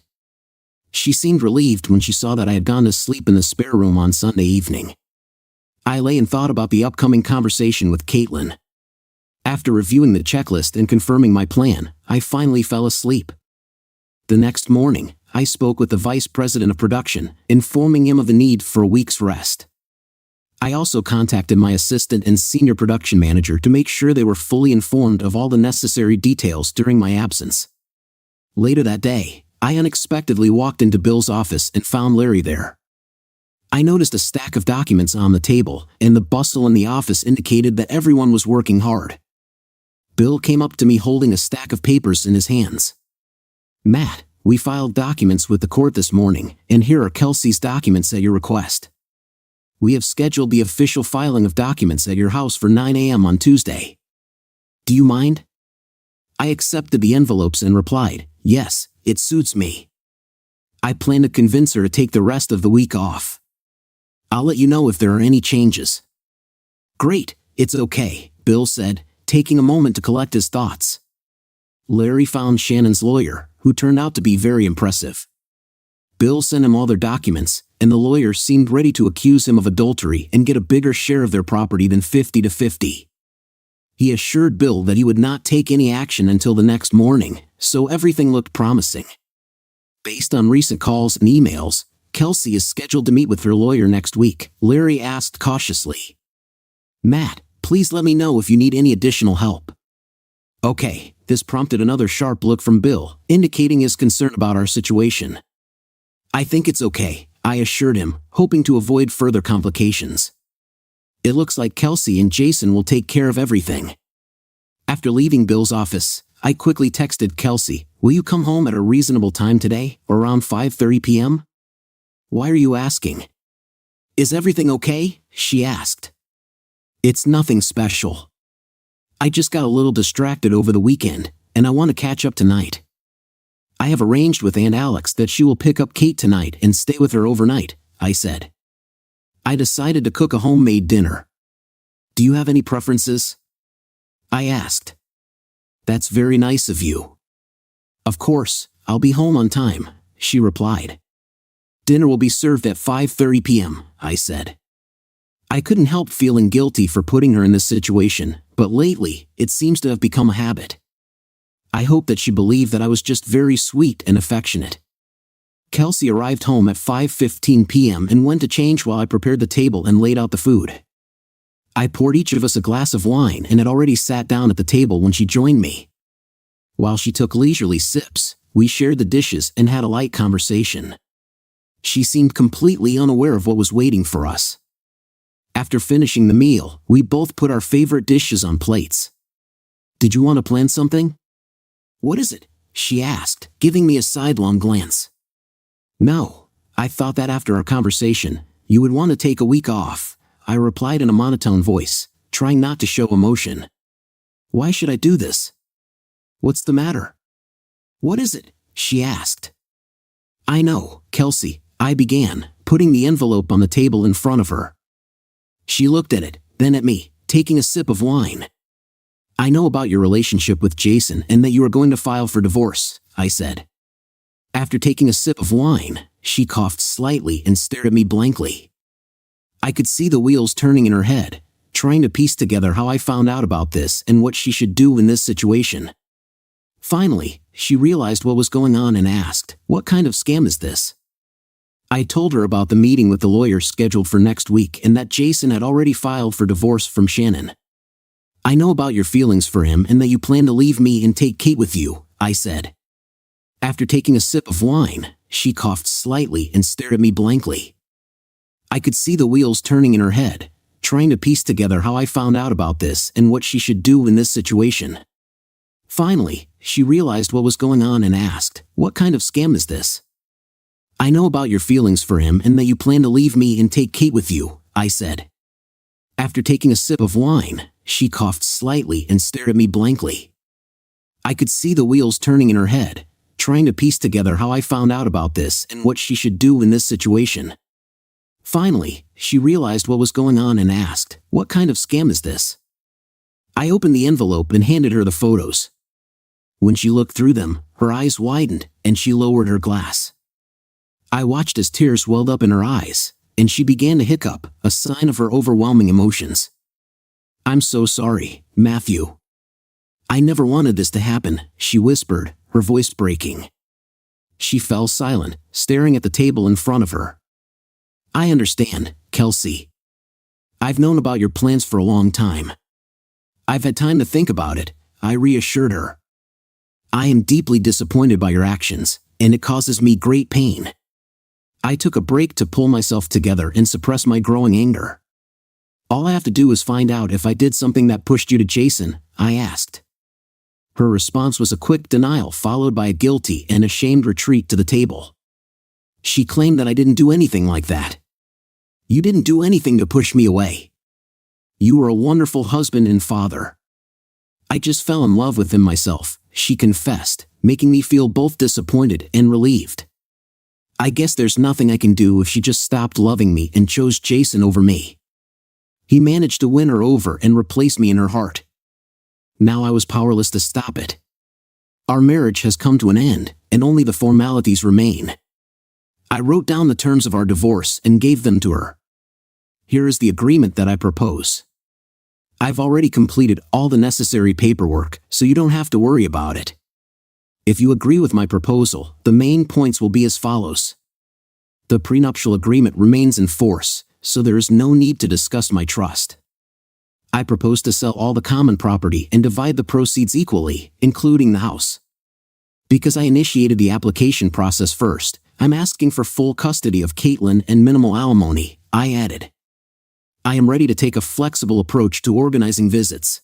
She seemed relieved when she saw that I had gone to sleep in the spare room on Sunday evening. I lay and thought about the upcoming conversation with Caitlin. After reviewing the checklist and confirming my plan, I finally fell asleep. The next morning, I spoke with the vice president of production, informing him of the need for a week's rest. I also contacted my assistant and senior production manager to make sure they were fully informed of all the necessary details during my absence. Later that day, I unexpectedly walked into Bill's office and found Larry there. I noticed a stack of documents on the table, and the bustle in the office indicated that everyone was working hard. Bill came up to me holding a stack of papers in his hands. "Matt, we filed documents with the court this morning, and here are Kelsey's documents at your request. We have scheduled the official filing of documents at your house for 9 a.m. on Tuesday. Do you mind?" I accepted the envelopes and replied, "Yes, it suits me. I plan to convince her to take the rest of the week off. I'll let you know if there are any changes." "Great, it's okay," Bill said, taking a moment to collect his thoughts. Larry found Shannon's lawyer, who turned out to be very impressive. Bill sent him all their documents, and the lawyer seemed ready to accuse him of adultery and get a bigger share of their property than 50-50. He assured Bill that he would not take any action until the next morning, so everything looked promising. Based on recent calls and emails, Kelsey is scheduled to meet with her lawyer next week, Larry asked cautiously. "Matt, please let me know if you need any additional help." "Okay," this prompted another sharp look from Bill, indicating his concern about our situation. "I think it's okay," I assured him, hoping to avoid further complications. "It looks like Kelsey and Jason will take care of everything." After leaving Bill's office, I quickly texted Kelsey, "Will you come home at a reasonable time today, or around 5:30 p.m.? "Why are you asking?" "Is everything okay?" she asked. "It's nothing special. I just got a little distracted over the weekend, and I want to catch up tonight. I have arranged with Aunt Alex that she will pick up Kate tonight and stay with her overnight," I said. "I decided to cook a homemade dinner. Do you have any preferences?" I asked. "That's very nice of you." "Of course, I'll be home on time," she replied. "Dinner will be served at 5:30 p.m., I said. I couldn't help feeling guilty for putting her in this situation, but lately, it seems to have become a habit. I hope that she believed that I was just very sweet and affectionate. Kelsey arrived home at 5:15 p.m. and went to change while I prepared the table and laid out the food. I poured each of us a glass of wine and had already sat down at the table when she joined me. While she took leisurely sips, we shared the dishes and had a light conversation. She seemed completely unaware of what was waiting for us. After finishing the meal, we both put our favorite dishes on plates. "Did you want to plan something?" "What is it?" she asked, giving me a sidelong glance. "No, I thought that after our conversation, you would want to take a week off," I replied in a monotone voice, trying not to show emotion. "Why should I do this?" "What's the matter?" "What is it?" she asked. "I know, Kelsey," I began, putting the envelope on the table in front of her. She looked at it, then at me, taking a sip of wine. "I know about your relationship with Jason and that you are going to file for divorce," I said. After taking a sip of wine, she coughed slightly and stared at me blankly. I could see the wheels turning in her head, trying to piece together how I found out about this and what she should do in this situation. Finally, she realized what was going on and asked, "What kind of scam is this?" I told her about the meeting with the lawyer scheduled for next week and that Jason had already filed for divorce from Shannon. "I know about your feelings for him and that you plan to leave me and take Kate with you," I said. After taking a sip of wine, she coughed slightly and stared at me blankly. I could see the wheels turning in her head, trying to piece together how I found out about this and what she should do in this situation. Finally, she realized what was going on and asked, "What kind of scam is this?" "I know about your feelings for him and that you plan to leave me and take Kate with you," I said. After taking a sip of wine, she coughed slightly and stared at me blankly. I could see the wheels turning in her head, trying to piece together how I found out about this and what she should do in this situation. Finally, she realized what was going on and asked, "What kind of scam is this?" I opened the envelope and handed her the photos. When she looked through them, her eyes widened and she lowered her glass. I watched as tears welled up in her eyes, and she began to hiccup, a sign of her overwhelming emotions. "I'm so sorry, Matthew. I never wanted this to happen," she whispered, her voice breaking. She fell silent, staring at the table in front of her. "I understand, Kelsey. I've known about your plans for a long time. I've had time to think about it," I reassured her. "I am deeply disappointed by your actions, and it causes me great pain." I took a break to pull myself together and suppress my growing anger. "All I have to do is find out if I did something that pushed you to Jason," I asked. Her response was a quick denial followed by a guilty and ashamed retreat to the table. She claimed that I didn't do anything like that. "You didn't do anything to push me away. You were a wonderful husband and father. I just fell in love with him myself," she confessed, making me feel both disappointed and relieved. I guess there's nothing I can do if she just stopped loving me and chose Jason over me. He managed to win her over and replace me in her heart. Now I was powerless to stop it. Our marriage has come to an end, and only the formalities remain. I wrote down the terms of our divorce and gave them to her. "Here is the agreement that I propose. I've already completed all the necessary paperwork, so you don't have to worry about it. If you agree with my proposal, the main points will be as follows. The prenuptial agreement remains in force, so there is no need to discuss my trust. I propose to sell all the common property and divide the proceeds equally, including the house. Because I initiated the application process first, I'm asking for full custody of Caitlin and minimal alimony," I added. "I am ready to take a flexible approach to organizing visits.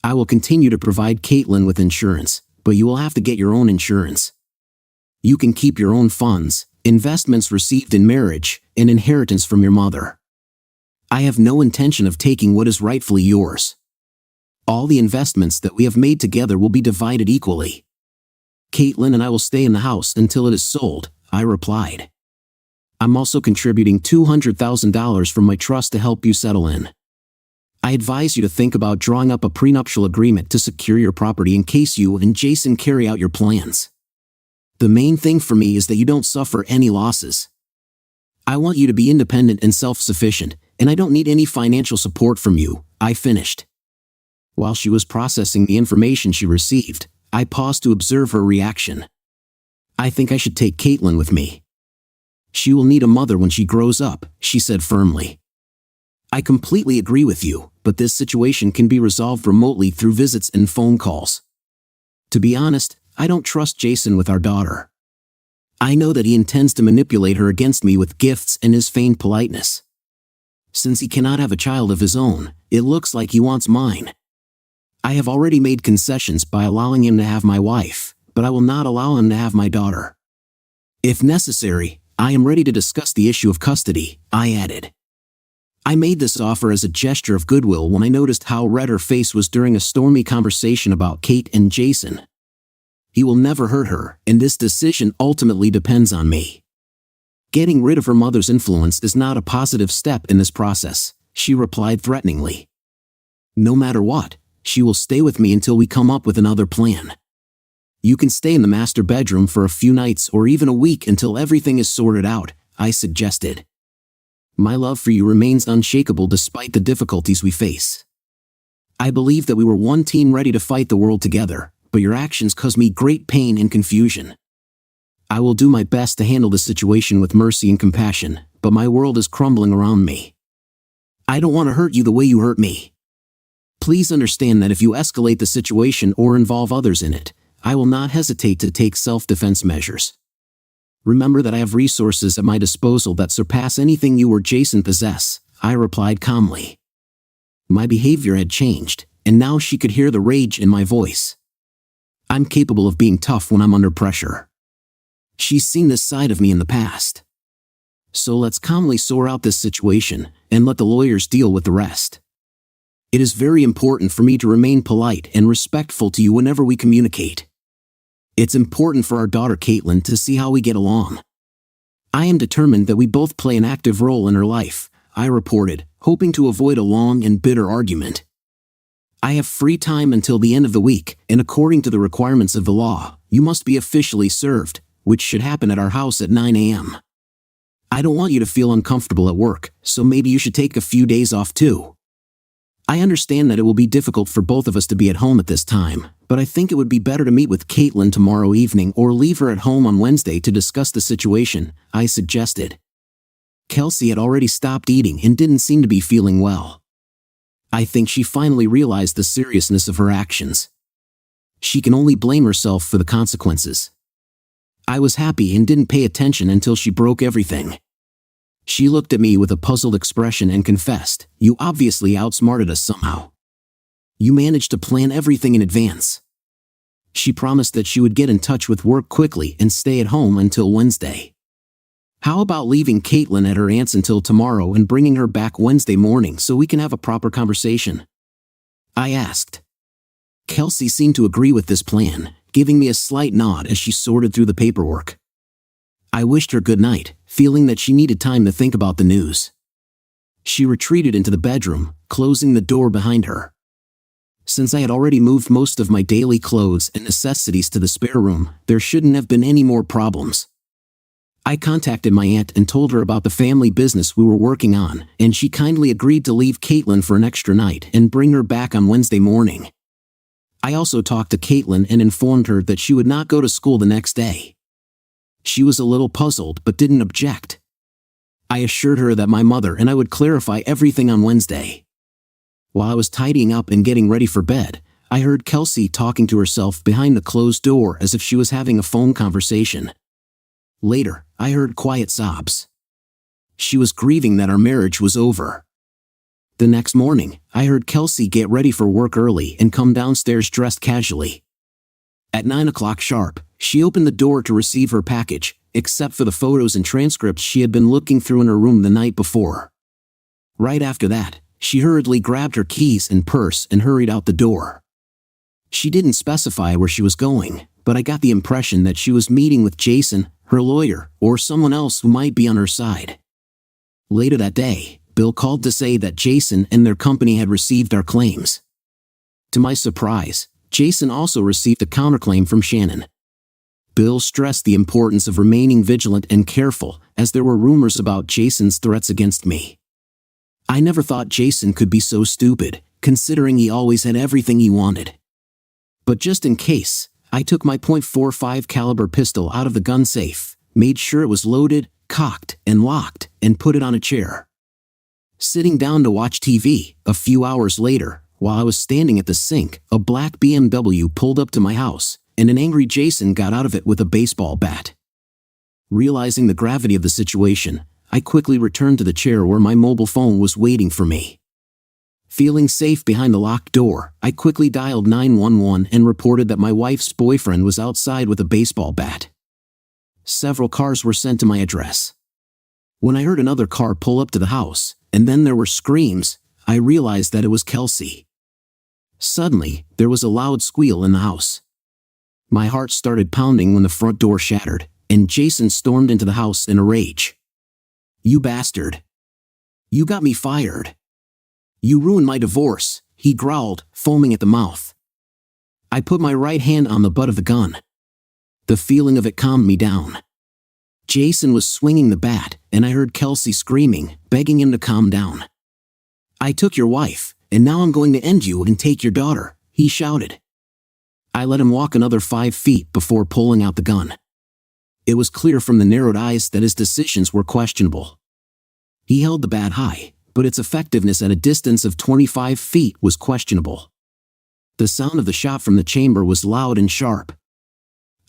I will continue to provide Caitlin with insurance, but you will have to get your own insurance. You can keep your own funds, investments received in marriage, and inheritance from your mother. I have no intention of taking what is rightfully yours. All the investments that we have made together will be divided equally. Caitlin and I will stay in the house until it is sold," I replied. "I'm also contributing $200,000 from my trust to help you settle in. I advise you to think about drawing up a prenuptial agreement to secure your property in case you and Jason carry out your plans. The main thing for me is that you don't suffer any losses. I want you to be independent and self-sufficient, and I don't need any financial support from you," I finished. While she was processing the information she received, I paused to observe her reaction. "I think I should take Caitlin with me. She will need a mother when she grows up," she said firmly. "I completely agree with you, but this situation can be resolved remotely through visits and phone calls. To be honest, I don't trust Jason with our daughter. I know that he intends to manipulate her against me with gifts and his feigned politeness. Since he cannot have a child of his own, it looks like he wants mine. I have already made concessions by allowing him to have my wife, but I will not allow him to have my daughter. If necessary, I am ready to discuss the issue of custody, I added. I made this offer as a gesture of goodwill when I noticed how red her face was during a stormy conversation about Kate and Jason. He will never hurt her, and this decision ultimately depends on me. Getting rid of her mother's influence is not a positive step in this process, she replied threateningly. No matter what, she will stay with me until we come up with another plan. You can stay in the master bedroom for a few nights or even a week until everything is sorted out, I suggested. My love for you remains unshakable despite the difficulties we face. I believe that we were one team ready to fight the world together, but your actions cause me great pain and confusion. I will do my best to handle the situation with mercy and compassion, but my world is crumbling around me. I don't want to hurt you the way you hurt me. Please understand that if you escalate the situation or involve others in it, I will not hesitate to take self-defense measures. Remember that I have resources at my disposal that surpass anything you or Jason possess, I replied calmly. My behavior had changed, and now she could hear the rage in my voice. I'm capable of being tough when I'm under pressure. She's seen this side of me in the past. So let's calmly sort out this situation, and let the lawyers deal with the rest. It is very important for me to remain polite and respectful to you whenever we communicate. It's important for our daughter Caitlin to see how we get along. I am determined that we both play an active role in her life, I reported, hoping to avoid a long and bitter argument. I have free time until the end of the week, and according to the requirements of the law, you must be officially served, which should happen at our house at 9 a.m. I don't want you to feel uncomfortable at work, so maybe you should take a few days off too. I understand that it will be difficult for both of us to be at home at this time, but I think it would be better to meet with Caitlin tomorrow evening or leave her at home on Wednesday to discuss the situation, I suggested. Kelsey had already stopped eating and didn't seem to be feeling well. I think she finally realized the seriousness of her actions. She can only blame herself for the consequences. I was happy and didn't pay attention until she broke everything. She looked at me with a puzzled expression and confessed, "You obviously outsmarted us somehow. You managed to plan everything in advance." She promised that she would get in touch with work quickly and stay at home until Wednesday. How about leaving Caitlin at her aunt's until tomorrow and bringing her back Wednesday morning so we can have a proper conversation? I asked. Kelsey seemed to agree with this plan, giving me a slight nod as she sorted through the paperwork. I wished her good night, feeling that she needed time to think about the news. She retreated into the bedroom, closing the door behind her. Since I had already moved most of my daily clothes and necessities to the spare room, there shouldn't have been any more problems. I contacted my aunt and told her about the family business we were working on, and she kindly agreed to leave Caitlin for an extra night and bring her back on Wednesday morning. I also talked to Caitlin and informed her that she would not go to school the next day. She was a little puzzled but didn't object. I assured her that my mother and I would clarify everything on Wednesday. While I was tidying up and getting ready for bed, I heard Kelsey talking to herself behind the closed door as if she was having a phone conversation. Later, I heard quiet sobs. She was grieving that our marriage was over. The next morning, I heard Kelsey get ready for work early and come downstairs dressed casually. At 9 o'clock sharp, she opened the door to receive her package, except for the photos and transcripts she had been looking through in her room the night before. Right after that, she hurriedly grabbed her keys and purse and hurried out the door. She didn't specify where she was going, but I got the impression that she was meeting with Jason, her lawyer, or someone else who might be on her side. Later that day, Bill called to say that Jason and their company had received our claims. To my surprise, Jason also received a counterclaim from Shannon. Bill stressed the importance of remaining vigilant and careful, as there were rumors about Jason's threats against me. I never thought Jason could be so stupid, considering he always had everything he wanted. But just in case, I took my .45 caliber pistol out of the gun safe, made sure it was loaded, cocked, and locked, and put it on a chair. Sitting down to watch TV, a few hours later, while I was standing at the sink, a black BMW pulled up to my house, and an angry Jason got out of it with a baseball bat. Realizing the gravity of the situation, I quickly returned to the chair where my mobile phone was waiting for me. Feeling safe behind the locked door, I quickly dialed 911 and reported that my wife's boyfriend was outside with a baseball bat. Several cars were sent to my address. When I heard another car pull up to the house, and then there were screams, I realized that it was Kelsey. Suddenly, there was a loud squeal in the house. My heart started pounding when the front door shattered, and Jason stormed into the house in a rage. "You bastard. You got me fired. You ruined my divorce," he growled, foaming at the mouth. I put my right hand on the butt of the gun. The feeling of it calmed me down. Jason was swinging the bat, and I heard Kelsey screaming, begging him to calm down. "I took your wife, and now I'm going to end you and take your daughter," he shouted. I let him walk another 5 feet before pulling out the gun. It was clear from the narrowed eyes that his decisions were questionable. He held the bat high, but its effectiveness at a distance of 25 feet was questionable. The sound of the shot from the chamber was loud and sharp.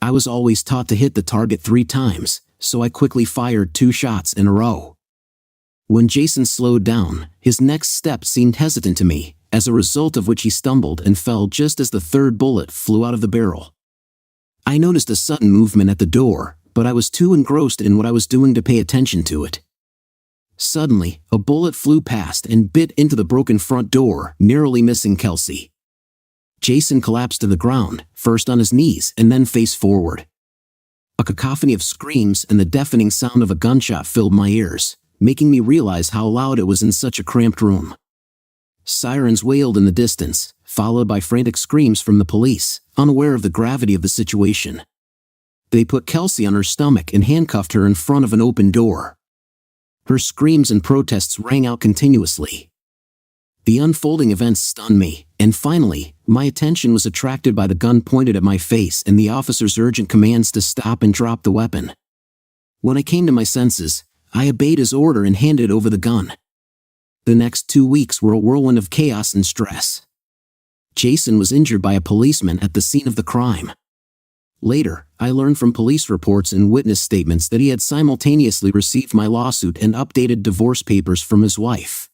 I was always taught to hit the target 3 times, so I quickly fired 2 shots in a row. When Jason slowed down, his next step seemed hesitant to me, as a result of which he stumbled and fell just as the 3rd bullet flew out of the barrel. I noticed a sudden movement at the door, but I was too engrossed in what I was doing to pay attention to it. Suddenly, a bullet flew past and bit into the broken front door, narrowly missing Kelsey. Jason collapsed to the ground, first on his knees and then face forward. A cacophony of screams and the deafening sound of a gunshot filled my ears, making me realize how loud it was in such a cramped room. Sirens wailed in the distance, followed by frantic screams from the police, unaware of the gravity of the situation. They put Kelsey on her stomach and handcuffed her in front of an open door. Her screams and protests rang out continuously. The unfolding events stunned me, and finally, my attention was attracted by the gun pointed at my face and the officer's urgent commands to stop and drop the weapon. When I came to my senses, I obeyed his order and handed over the gun. The next 2 weeks were a whirlwind of chaos and stress. Jason was injured by a policeman at the scene of the crime. Later, I learned from police reports and witness statements that he had simultaneously received my lawsuit and updated divorce papers from his wife.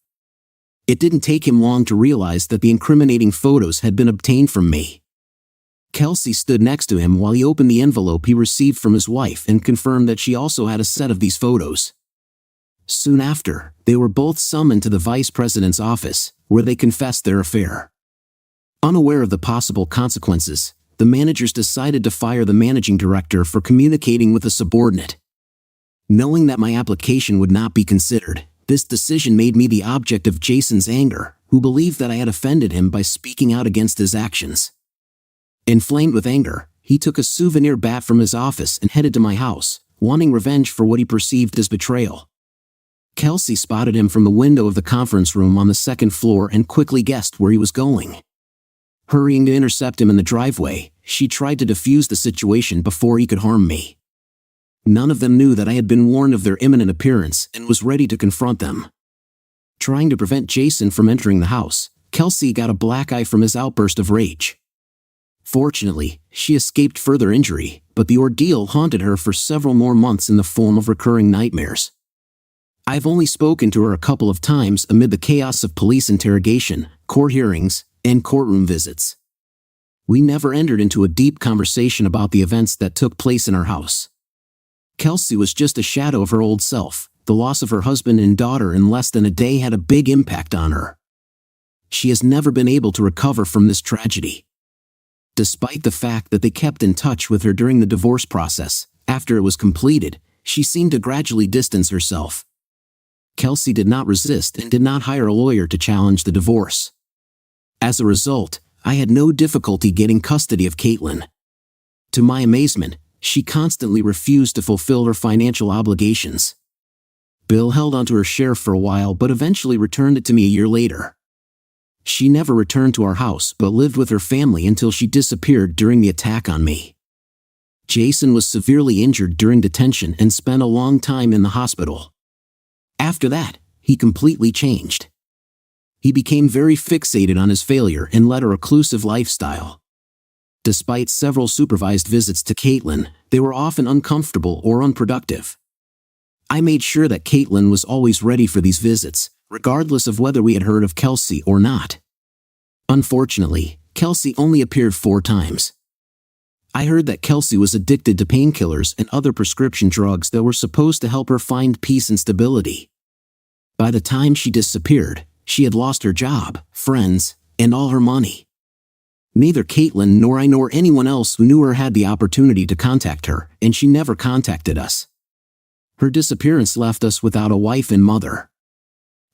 It didn't take him long to realize that the incriminating photos had been obtained from me. Kelsey stood next to him while he opened the envelope he received from his wife and confirmed that she also had a set of these photos. Soon after, they were both summoned to the vice president's office, where they confessed their affair. Unaware of the possible consequences, the managers decided to fire the managing director for communicating with a subordinate. Knowing that my application would not be considered, this decision made me the object of Jason's anger, who believed that I had offended him by speaking out against his actions. Inflamed with anger, he took a souvenir bat from his office and headed to my house, wanting revenge for what he perceived as betrayal. Kelsey spotted him from the window of the conference room on the 2nd floor and quickly guessed where he was going. Hurrying to intercept him in the driveway, she tried to defuse the situation before he could harm me. None of them knew that I had been warned of their imminent appearance and was ready to confront them. Trying to prevent Jason from entering the house, Kelsey got a black eye from his outburst of rage. Fortunately, she escaped further injury, but the ordeal haunted her for several more months in the form of recurring nightmares. I've only spoken to her a couple of times amid the chaos of police interrogation, court hearings, and courtroom visits. We never entered into a deep conversation about the events that took place in our house. Kelsey was just a shadow of her old self. The loss of her husband and daughter in less than a day had a big impact on her. She has never been able to recover from this tragedy. Despite the fact that they kept in touch with her during the divorce process, after it was completed, she seemed to gradually distance herself. Kelsey did not resist and did not hire a lawyer to challenge the divorce. As a result, I had no difficulty getting custody of Caitlin. To my amazement, she constantly refused to fulfill her financial obligations. Bill held onto her share for a while but eventually returned it to me a year later. She never returned to our house but lived with her family until she disappeared during the attack on me. Jason was severely injured during detention and spent a long time in the hospital. After that, he completely changed. He became very fixated on his failure and led a reclusive lifestyle. Despite several supervised visits to Caitlin, they were often uncomfortable or unproductive. I made sure that Caitlin was always ready for these visits, regardless of whether we had heard of Kelsey or not. Unfortunately, Kelsey only appeared 4 times. I heard that Kelsey was addicted to painkillers and other prescription drugs that were supposed to help her find peace and stability. By the time she disappeared, she had lost her job, friends, and all her money. Neither Caitlin nor I nor anyone else who knew her had the opportunity to contact her, and she never contacted us. Her disappearance left us without a wife and mother.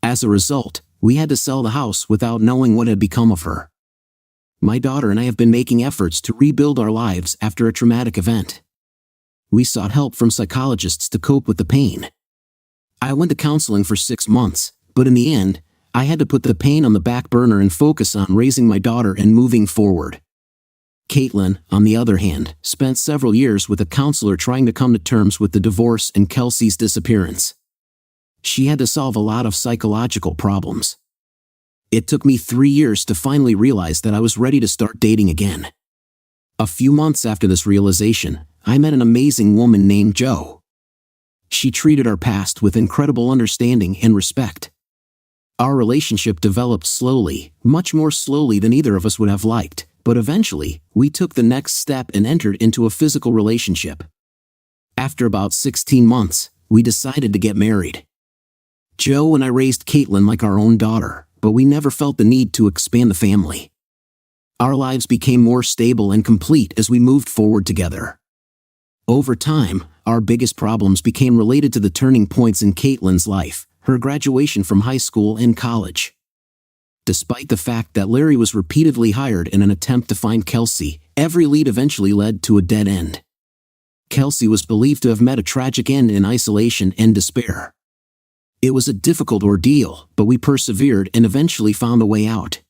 As a result, we had to sell the house without knowing what had become of her. My daughter and I have been making efforts to rebuild our lives after a traumatic event. We sought help from psychologists to cope with the pain. I went to counseling for 6 months, but in the end, I had to put the pain on the back burner and focus on raising my daughter and moving forward. Caitlin, on the other hand, spent several years with a counselor trying to come to terms with the divorce and Kelsey's disappearance. She had to solve a lot of psychological problems. It took me 3 years to finally realize that I was ready to start dating again. A few months after this realization, I met an amazing woman named Jo. She treated our past with incredible understanding and respect. Our relationship developed slowly, much more slowly than either of us would have liked, but eventually, we took the next step and entered into a physical relationship. After about 16 months, we decided to get married. Jo and I raised Caitlin like our own daughter, but we never felt the need to expand the family. Our lives became more stable and complete as we moved forward together. Over time, our biggest problems became related to the turning points in Caitlin's life, her graduation from high school and college. Despite the fact that Larry was repeatedly hired in an attempt to find Kelsey, every lead eventually led to a dead end. Kelsey was believed to have met a tragic end in isolation and despair. It was a difficult ordeal, but we persevered and eventually found a way out.